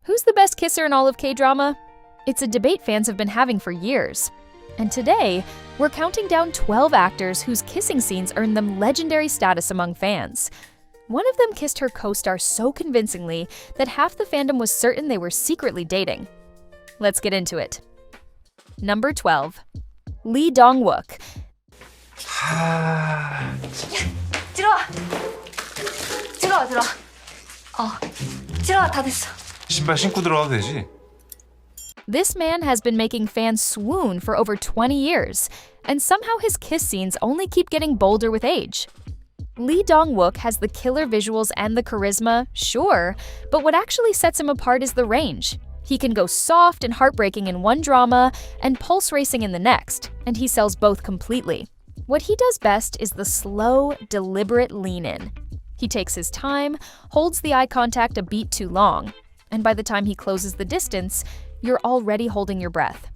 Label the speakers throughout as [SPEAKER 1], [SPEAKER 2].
[SPEAKER 1] Who's the best kisser in all of K-drama? It's a debate fans have been having for years. And today, we're counting down 12 actors whose kissing scenes earned them legendary status among fans. One of them kissed her co-star so convincingly that half the fandom was certain they were secretly dating. Let's get into it. Number 12. Lee Dong-wook.
[SPEAKER 2] 들어와 다 됐어.
[SPEAKER 3] 신발 신고 들어가도 되지?
[SPEAKER 1] This man has been making fans swoon for over 20 years, and somehow his kiss scenes only keep getting bolder with age. Lee Dong-wook has the killer visuals and the charisma, sure, but what actually sets him apart is the range. He can go soft and heartbreaking in one drama and pulse-racing in the next, and he sells both completely. What he does best is the slow, deliberate lean-in. He takes his time, holds the eye contact a beat too long, and by the time he closes the distance, you're already holding your breath.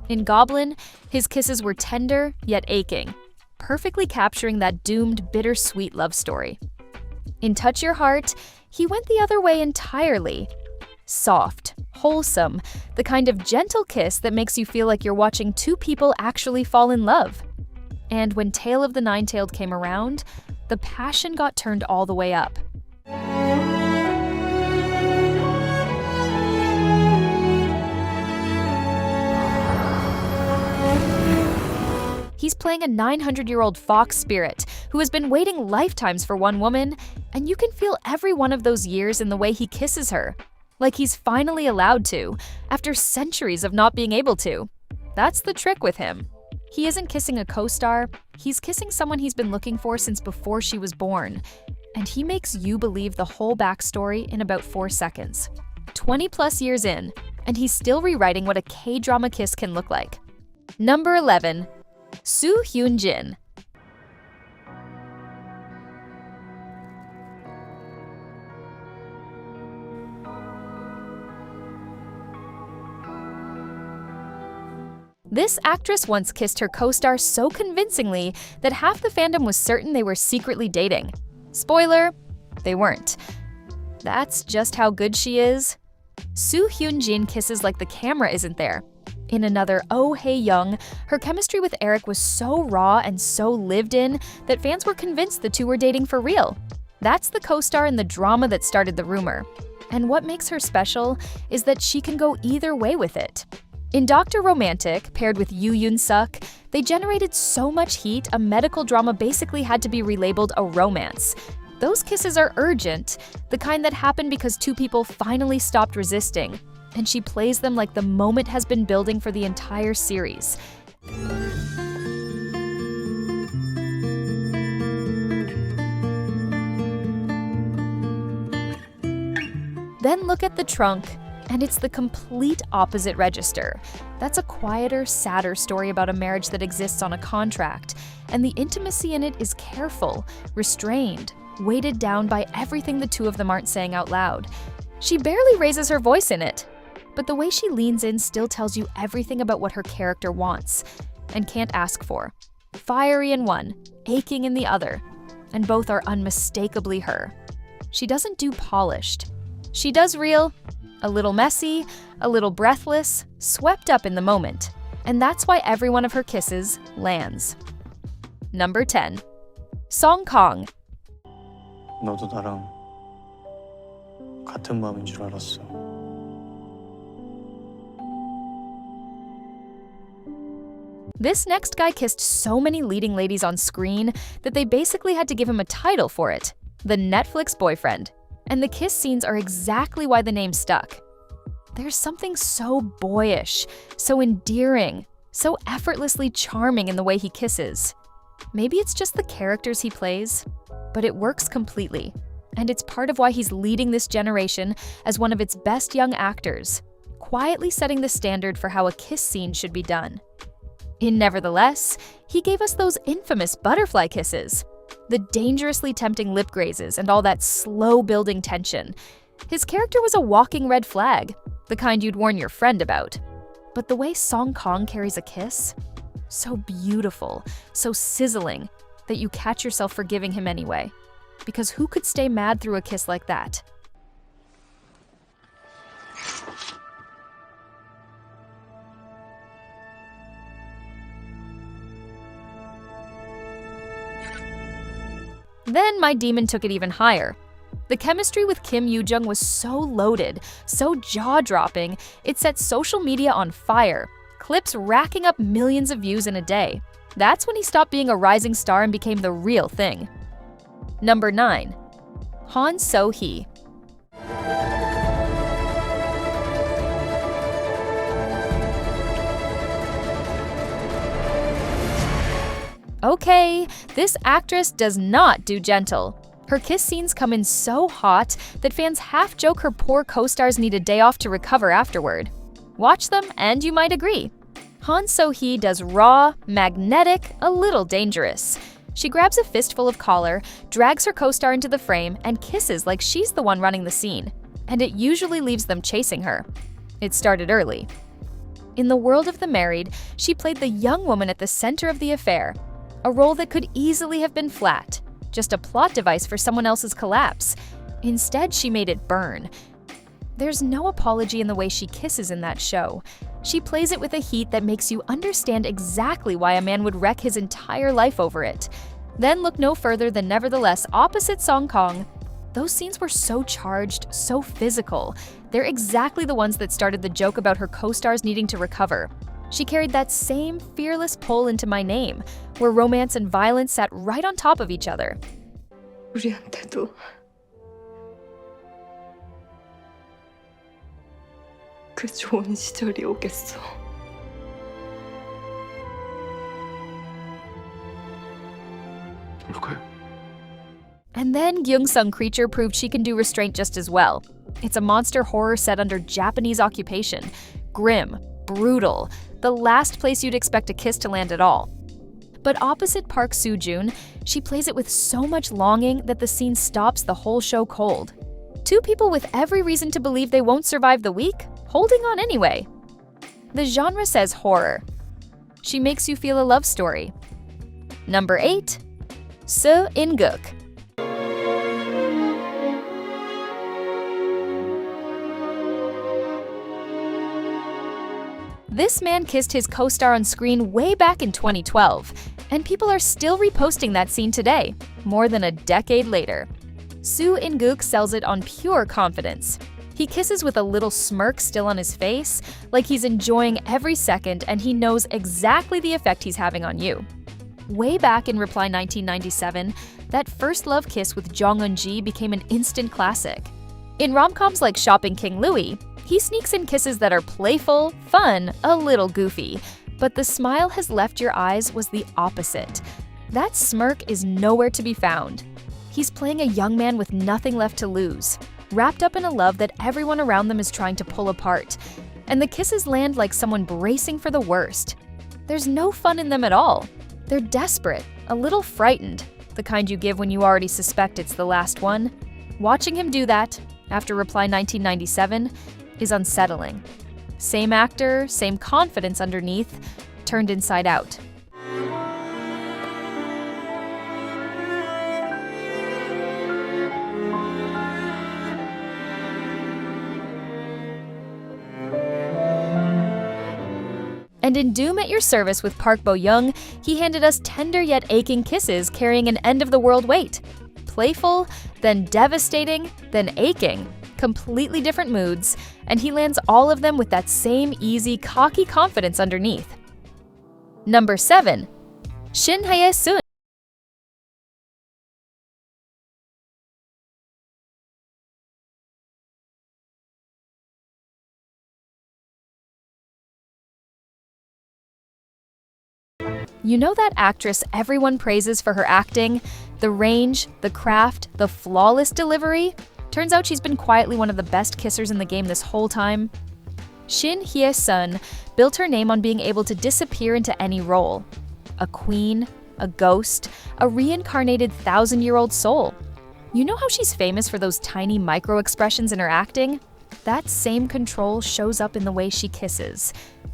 [SPEAKER 1] In Goblin, his kisses were tender yet aching, perfectly capturing that doomed, bittersweet love story. In Touch Your Heart, he went the other way entirely. Soft, wholesome, the kind of gentle kiss that makes you feel like you're watching two people actually fall in love. And when Tale of the Nine-Tailed came around, the passion got turned all the way up. He's playing a 900-year-old fox spirit who has been waiting lifetimes for one woman, and you can feel every one of those years in the way he kisses her. Like he's finally allowed to, after centuries of not being able to. That's the trick with him. He isn't kissing a co-star, he's kissing someone he's been looking for since before she was born. And he makes you believe the whole backstory in about 4 seconds. 20 plus years in, and he's still rewriting what a K-drama kiss can look like. Number 11. Seo Hyun-jin. This actress once kissed her co-star so convincingly that half the fandom was certain they were secretly dating. Spoiler, they weren't. That's just how good she is. Seo Hyun-jin kisses like the camera isn't there. In another Oh Hey Young, her chemistry with Eric was so raw and so lived in that fans were convinced the two were dating for real. That's the co-star in the drama that started the rumor. And what makes her special is that she can go either way with it. In Dr. Romantic, paired with Yoo Yeon-seok, they generated so much heat a medical drama basically had to be relabeled a romance. Those kisses are urgent, the kind that happen because two people finally stopped resisting. And she plays them like the moment has been building for the entire series. Then look at the trunk, and it's the complete opposite register. That's a quieter, sadder story about a marriage that exists on a contract, and the intimacy in it is careful, restrained, weighted down by everything the two of them aren't saying out loud. She barely raises her voice in it, but the way she leans in still tells you everything about what her character wants and can't ask for. Fiery in one, aching in the other, and both are unmistakably her. She doesn't do polished. She does real, a little messy, a little breathless, swept up in the moment, and that's why every one of her kisses lands. Number 10. Kang.
[SPEAKER 4] 너도 나랑 같은 마음인 줄 알았어.
[SPEAKER 1] This next guy kissed so many leading ladies on screen that they basically had to give him a title for it, the Netflix boyfriend. And the kiss scenes are exactly why the name stuck. There's something so boyish, so endearing, so effortlessly charming in the way he kisses. Maybe it's just the characters he plays, but it works completely. And it's part of why he's leading this generation as one of its best young actors, quietly setting the standard for how a kiss scene should be done. In Nevertheless, he gave us those infamous butterfly kisses, the dangerously tempting lip grazes and all that slow-building tension. His character was a walking red flag, the kind you'd warn your friend about. But the way Kang carries a kiss, so beautiful, so sizzling, that you catch yourself forgiving him anyway. Because who could stay mad through a kiss like that? Then my demon took it even higher. The chemistry with Kim Yoo-jung was so loaded, so jaw-dropping, it set social media on fire, clips racking up millions of views in a day. That's when he stopped being a rising star and became the real thing. Number 9. So-hee. Okay, this actress does not do gentle. Her kiss scenes come in so hot that fans half joke her poor co-stars need a day off to recover afterward. Watch them and you might agree. So-hee does raw, magnetic, a little dangerous. She grabs a fistful of collar, drags her co-star into the frame, and kisses like she's the one running the scene. And it usually leaves them chasing her. It started early. In The World of the Married, she played the young woman at the center of the affair, a role that could easily have been flat, just a plot device for someone else's collapse. Instead, she made it burn. There's no apology in the way she kisses in that show. She plays it with a heat that makes you understand exactly why a man would wreck his entire life over it. Then look no further than Nevertheless opposite Song Kang. Those scenes were so charged, so physical. They're exactly the ones that started the joke about her co-stars needing to recover. She carried that same fearless pull into My Name, where romance and violence sat right on top of each other.
[SPEAKER 2] 우리한테도 그 좋은 시절이 오겠어.
[SPEAKER 3] Okay.
[SPEAKER 1] And then Gyeong-sung Creature proved she can do restraint just as well. It's a monster horror set under Japanese occupation. Grim, brutal, the last place you'd expect a kiss to land at all. But opposite Park Soo-joon, she plays it with so much longing that the scene stops the whole show cold. Two people with every reason to believe they won't survive the week, holding on anyway. The genre says horror. She makes you feel a love story. Number 8. Seo In-guk. This man kissed his co-star on screen way back in 2012, and people are still reposting that scene today, more than a decade later. Seo In-guk sells it on pure confidence. He kisses with a little smirk still on his face, like he's enjoying every second and he knows exactly the effect he's having on you. Way back in Reply 1997, that first love kiss with Jong Eun-ji became an instant classic. In rom-coms like Shopping King Louie, he sneaks in kisses that are playful, fun, a little goofy. But the smile has left your eyes was the opposite. That smirk is nowhere to be found. He's playing a young man with nothing left to lose, wrapped up in a love that everyone around them is trying to pull apart. And the kisses land like someone bracing for the worst. There's no fun in them at all. They're desperate, a little frightened, the kind you give when you already suspect it's the last one. Watching him do that, after Reply 1997, is unsettling. Same actor, same confidence underneath, turned inside out. And in Doom at Your Service with Park Bo-young, he handed us tender yet aching kisses carrying an end-of-the-world weight. Playful, then devastating, then aching. Completely different moods, and he lands all of them with that same easy, cocky confidence underneath. Number 7. Shin Hye-sun. You know that actress everyone praises for her acting? The range, the craft, the flawless delivery? Turns out she's been quietly one of the best kissers in the game this whole time. Shin Hye-sun built her name on being able to disappear into any role. A queen, a ghost, a reincarnated 1,000-year-old soul. You know how she's famous for those tiny micro-expressions in her acting? That same control shows up in the way she kisses.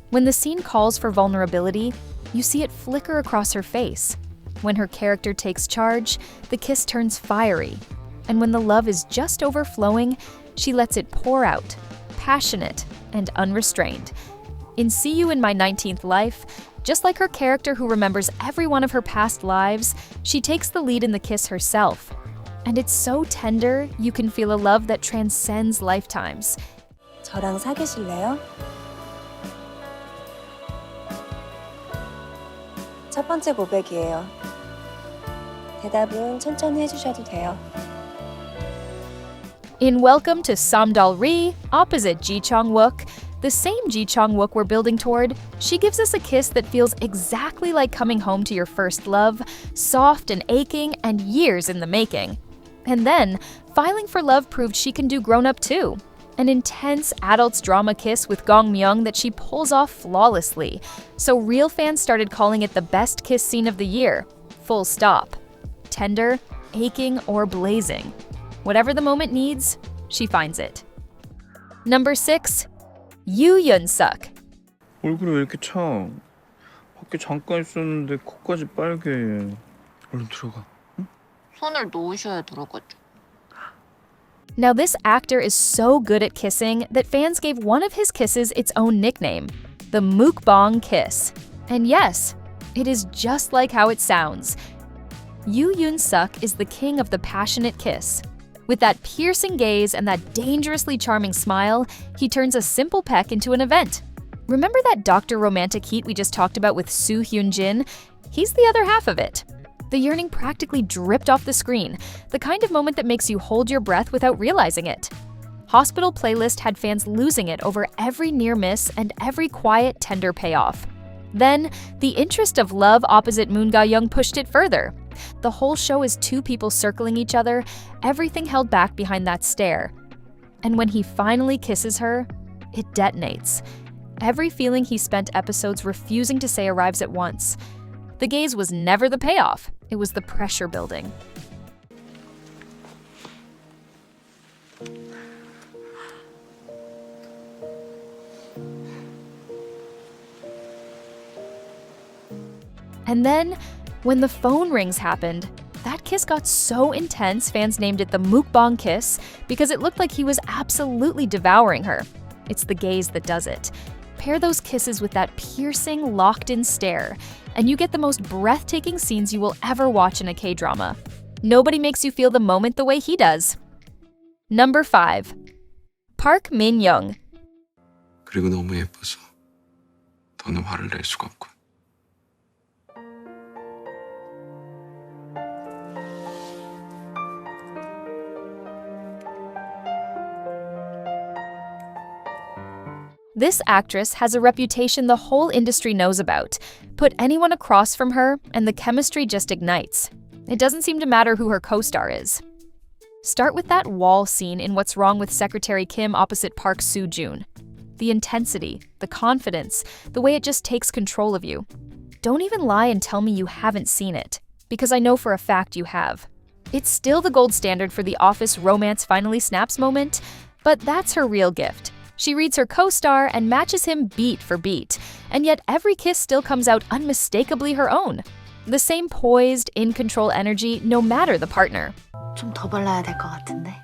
[SPEAKER 1] When the scene calls for vulnerability, you see it flicker across her face. When her character takes charge, the kiss turns fiery. And when the love is just overflowing, she lets it pour out, passionate and unrestrained. In See You in My 19th Life, Just like her character who remembers every one of her past lives, she takes the lead in the kiss herself. And it's so tender, you can feel a love that transcends lifetimes.
[SPEAKER 5] 저랑 사귀실래요? 첫 번째 고백이에요. 대답은 천천히 해주셔도 돼요.
[SPEAKER 1] In Welcome to Samdal-ri, opposite Ji Chang-wook, the same Ji Chang-wook we're building toward, she gives us a kiss that feels exactly like coming home to your first love, soft and aching and years in the making. And then, Filing for Love proved she can do grown-up too. An intense adults drama kiss with Gong Yoo that she pulls off flawlessly. So real fans started calling it the best kiss scene of the year. Full stop. Tender, aching, or blazing. Whatever the moment needs, she finds it. Number 6. Yoo Yeon-seok.
[SPEAKER 4] 얼굴이 왜 이렇게 차? 밖에 잠깐 있었는데 코까지 빨개. 얼른 들어가.
[SPEAKER 6] 손을 놓으셔야 들어가죠.
[SPEAKER 1] Now this actor is so good at kissing that fans gave one of his kisses its own nickname, the mukbang kiss. And yes, it is just like how it sounds. Yoo Yeon-seok is the king of the passionate kiss. With that piercing gaze and that dangerously charming smile, he turns a simple peck into an event. Remember that Dr. Romantic Heat we just talked about with Seo Hyun-jin? He's the other half of it. The yearning practically dripped off the screen, the kind of moment that makes you hold your breath without realizing it. Hospital Playlist had fans losing it over every near miss and every quiet, tender payoff. Then, the interest of love opposite Moon Ga-young pushed it further. The whole show is two people circling each other, everything held back behind that stare. And when he finally kisses her, it detonates. Every feeling he spent episodes refusing to say arrives at once. The gaze was never the payoff, it was the pressure building. And then, when the phone rings happened, that kiss got so intense fans named it the mukbang kiss because it looked like he was absolutely devouring her. It's the gaze that does it. Pair those kisses with that piercing, locked-in stare, and you get the most breathtaking scenes you will ever watch in a K-drama. Nobody makes you feel the moment the way he does. Number 5. Park Min-young.
[SPEAKER 7] 그리고 너무 예뻐서 더는 화를 낼 수가 없고.
[SPEAKER 1] This actress has a reputation the whole industry knows about. Put anyone across from her, and the chemistry just ignites. It doesn't seem to matter who her co-star is. Start with that wall scene in What's Wrong with Secretary Kim opposite Park Soo-joon. The intensity, the confidence, the way it just takes control of you. Don't even lie and tell me you haven't seen it, because I know for a fact you have. It's still the gold standard for the office romance finally snaps moment, but that's her real gift. She reads her co-star and matches him beat for beat, and yet every kiss still comes out unmistakably her own. The same poised, in-control energy no matter the partner.
[SPEAKER 6] 좀 더 발라야 될 것 같은데.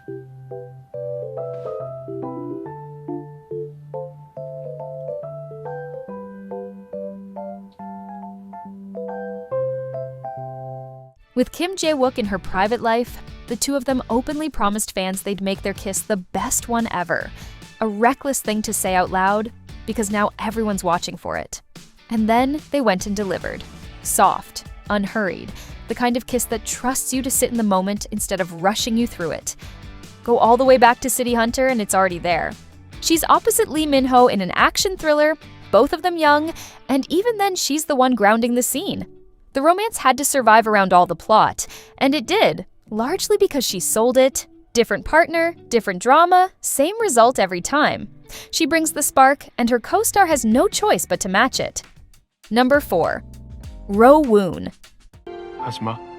[SPEAKER 1] With Kim Jae-wook in her private life, the two of them openly promised fans they'd make their kiss the best one ever. A reckless thing to say out loud, because now everyone's watching for it. And then they went and delivered. Soft, unhurried, the kind of kiss that trusts you to sit in the moment instead of rushing you through it. Go all the way back to City Hunter and it's already there. She's opposite Lee Min-ho in an action thriller, both of them young, and even then she's the one grounding the scene. The romance had to survive around all the plot, and it did, largely because she sold it. Different partner, different drama, same result every time. She brings the spark, and her co-star has no choice but to match it. Number 4. Rowoon.
[SPEAKER 4] 하지마.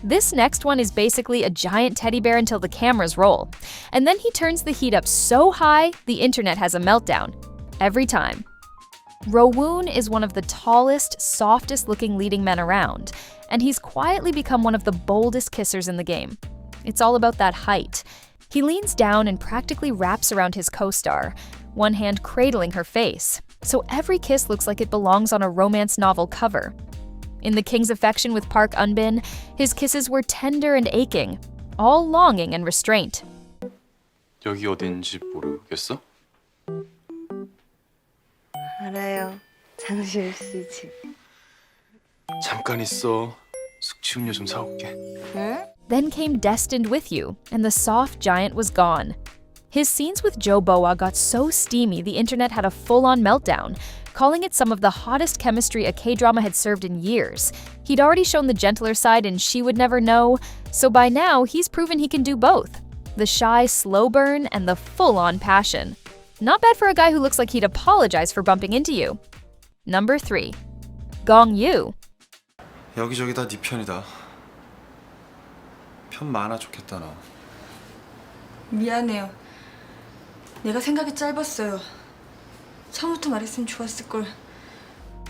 [SPEAKER 1] This next one is basically a giant teddy bear until the cameras roll. And then he turns the heat up so high, the internet has a meltdown. Every time. Rowoon is one of the tallest, softest looking leading men around. and he's quietly become one of the boldest kissers in the game. It's all about that height. He leans down and practically wraps around his co-star, one hand cradling her face, so every kiss looks like it belongs on a romance novel cover. In The King's Affection with Park Eun-bin, his kisses were tender and aching, all longing and restraint.
[SPEAKER 7] 여기 어딘지 모르겠어?
[SPEAKER 2] 알아요. 장실 씨 집.
[SPEAKER 7] 잠깐 있어. 숙취 음료 좀 사올게.
[SPEAKER 1] Then came Destined With You, and the soft giant was gone. His scenes with Jo Boa got so steamy the internet had a full-on meltdown, calling it some of the hottest chemistry a K-drama had served in years. He'd already shown the gentler side in She Would Never Know, so by now he's proven he can do both. The shy, slow burn and the full-on passion. Not bad for a guy who looks like he'd apologize for bumping into you. Number 3. Gong Yoo.
[SPEAKER 7] 여기저기 다 네 편이다. 편 많아 좋겠다 너.
[SPEAKER 2] 미안해요. 내가 생각이 짧았어요. 처음부터 말했으면 좋았을걸.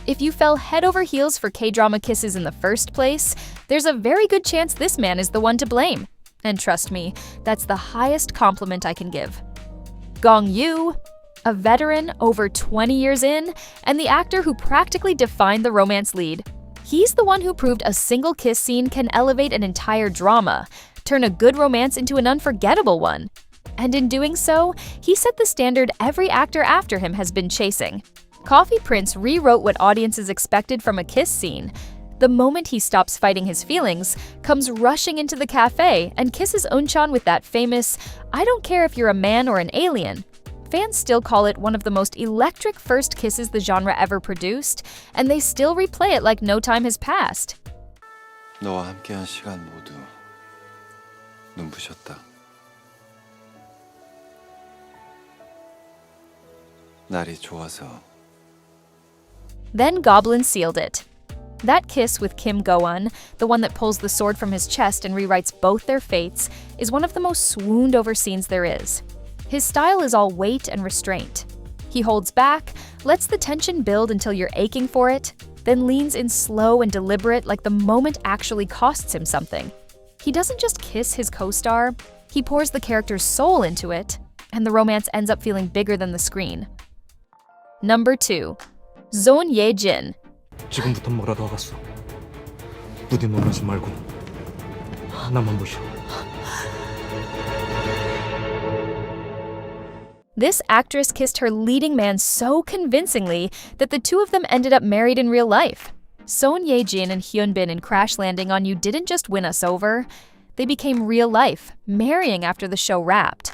[SPEAKER 1] If you fell head over heels for K-drama kisses in the first place, there's a very good chance this man is the one to blame. And trust me, that's the highest compliment I can give. Gong Yoo, a veteran over 20 years in, and the actor who practically defined the romance lead. He's the one who proved a single kiss scene can elevate an entire drama, turn a good romance into an unforgettable one. And in doing so, he set the standard every actor after him has been chasing. Coffee Prince rewrote what audiences expected from a kiss scene. The moment he stops fighting his feelings, comes rushing into the cafe and kisses Eun-chan with that famous, "I don't care if you're a man or an alien." Fans still call it one of the most electric first kisses the genre ever produced, and they still replay it like no time has passed.
[SPEAKER 7] 너와 함께한 시간 모두 눈부셨다. 날이 좋아서.
[SPEAKER 1] Then Goblin sealed it. That kiss with Kim Go-eun, the one that pulls the sword from his chest and rewrites both their fates, is one of the most swooned-over scenes there is. His style is all weight and restraint. He holds back, lets the tension build until you're aching for it, then leans in slow and deliberate like the moment actually costs him something. He doesn't just kiss his co-star, he pours the character's soul into it, and the romance ends up feeling bigger than the screen. Number 2. Son Ye-jin.
[SPEAKER 8] 지금부터 뭐라도 하겠어. 부디 놀라지 말고 나만 보셔.
[SPEAKER 1] This actress kissed her leading man so convincingly that the two of them ended up married in real life. Son Ye-jin and Hyun-bin in Crash Landing on You didn't just win us over, they became real life, marrying after the show wrapped.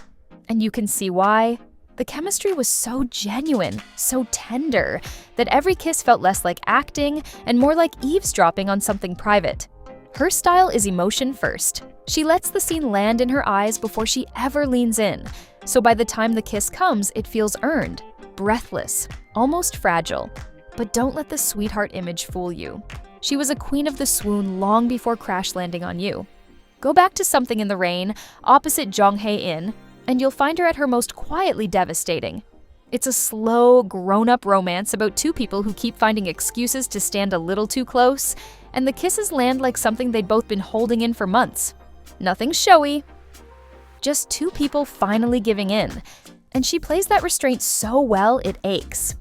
[SPEAKER 1] And you can see why. The chemistry was so genuine, so tender, that every kiss felt less like acting and more like eavesdropping on something private. Her style is emotion first. She lets the scene land in her eyes before she ever leans in, so by the time the kiss comes, it feels earned, breathless, almost fragile. But don't let the sweetheart image fool you. She was a queen of the swoon long before Crash Landing on You. Go back to Something in the Rain, opposite Jong Hae-in, and you'll find her at her most quietly devastating. It's a slow, grown-up romance about two people who keep finding excuses to stand a little too close, and the kisses land like something they'd both been holding in for months. Nothing showy, just two people finally giving in, and she plays that restraint so well it aches.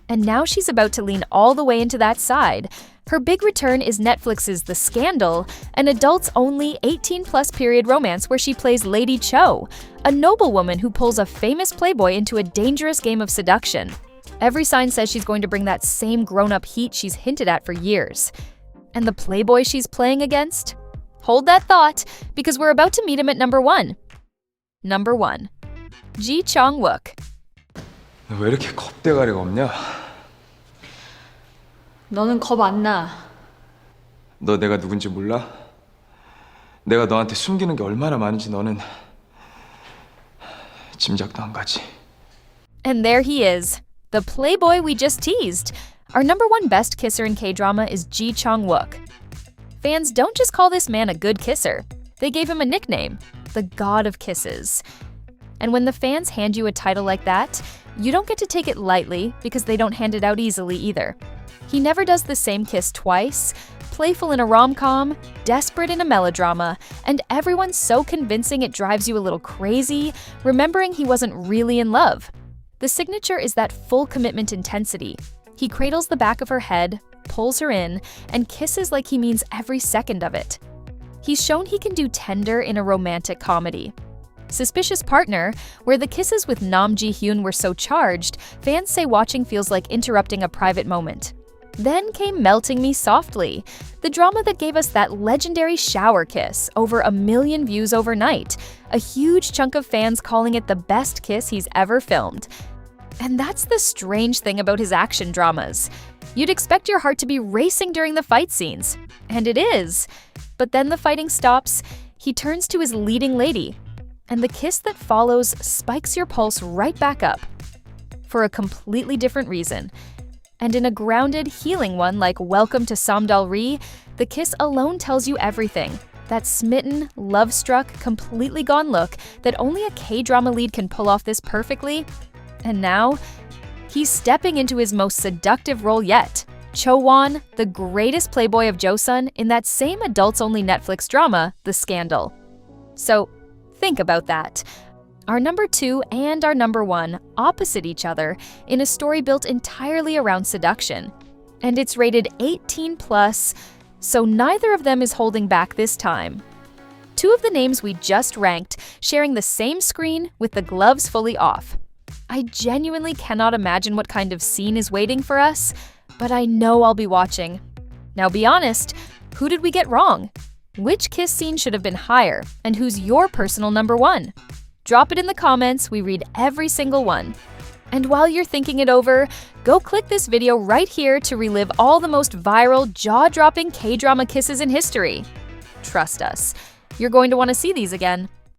[SPEAKER 1] And now she's about to lean all the way into that side. Her big return is Netflix's The Scandal, an adults-only 18-plus period romance where she plays Lady Cho, a noblewoman who pulls a famous playboy into a dangerous game of seduction. Every sign says she's going to bring that same grown-up heat she's hinted at for years. And the playboy she's playing against? Hold that thought, because we're about to meet him at number 1. Number 1. Chang-wook.
[SPEAKER 4] 너 왜 이렇게 겁대가리가 없냐?
[SPEAKER 2] 너는 겁 안 나.
[SPEAKER 4] 너 내가 누군지 몰라? 내가 너한테 숨기는 게 얼마나 많은지 너는 짐작도 안 가지.
[SPEAKER 1] And there he is, the playboy we just teased. Our number 1 best kisser in K-drama is Chang-wook. Fans don't just call this man a good kisser. They gave him a nickname, the God of Kisses. And when the fans hand you a title like that, you don't get to take it lightly because they don't hand it out easily either. He never does the same kiss twice, playful in a rom-com, desperate in a melodrama, and everyone's so convincing it drives you a little crazy, remembering he wasn't really in love. The signature is that full commitment intensity. He cradles the back of her head, pulls her in, and kisses like he means every second of it. He's shown he can do tender in a romantic comedy. Suspicious Partner, where the kisses with Nam Ji-hyun were so charged, fans say watching feels like interrupting a private moment. Then came Melting Me Softly, the drama that gave us that legendary shower kiss, over 1 million views overnight, a huge chunk of fans calling it the best kiss he's ever filmed. And that's the strange thing about his action dramas. You'd expect your heart to be racing during the fight scenes, and it is. But then the fighting stops, he turns to his leading lady, and the kiss that follows spikes your pulse right back up. For a completely different reason. And in a grounded, healing one like Welcome to Samdal-ri, the kiss alone tells you everything. That smitten, love-struck, completely gone look that only a K-drama lead can pull off this perfectly. And now, he's stepping into his most seductive role yet. Cho-won, the greatest playboy of Joseon, in that same adults-only Netflix drama, The Scandal. So, think about that. Our number 2 and our number 1 opposite each other in a story built entirely around seduction. And it's rated 18+, so neither of them is holding back this time. 2 of the names we just ranked sharing the same screen with the gloves fully off. I genuinely cannot imagine what kind of scene is waiting for us, but I know I'll be watching. Now be honest, who did we get wrong? Which kiss scene should have been higher, and who's your personal number 1? Drop it in the comments, we read every single one. And while you're thinking it over, go click this video right here to relive all the most viral, jaw-dropping K-drama kisses in history. Trust us, you're going to want to see these again.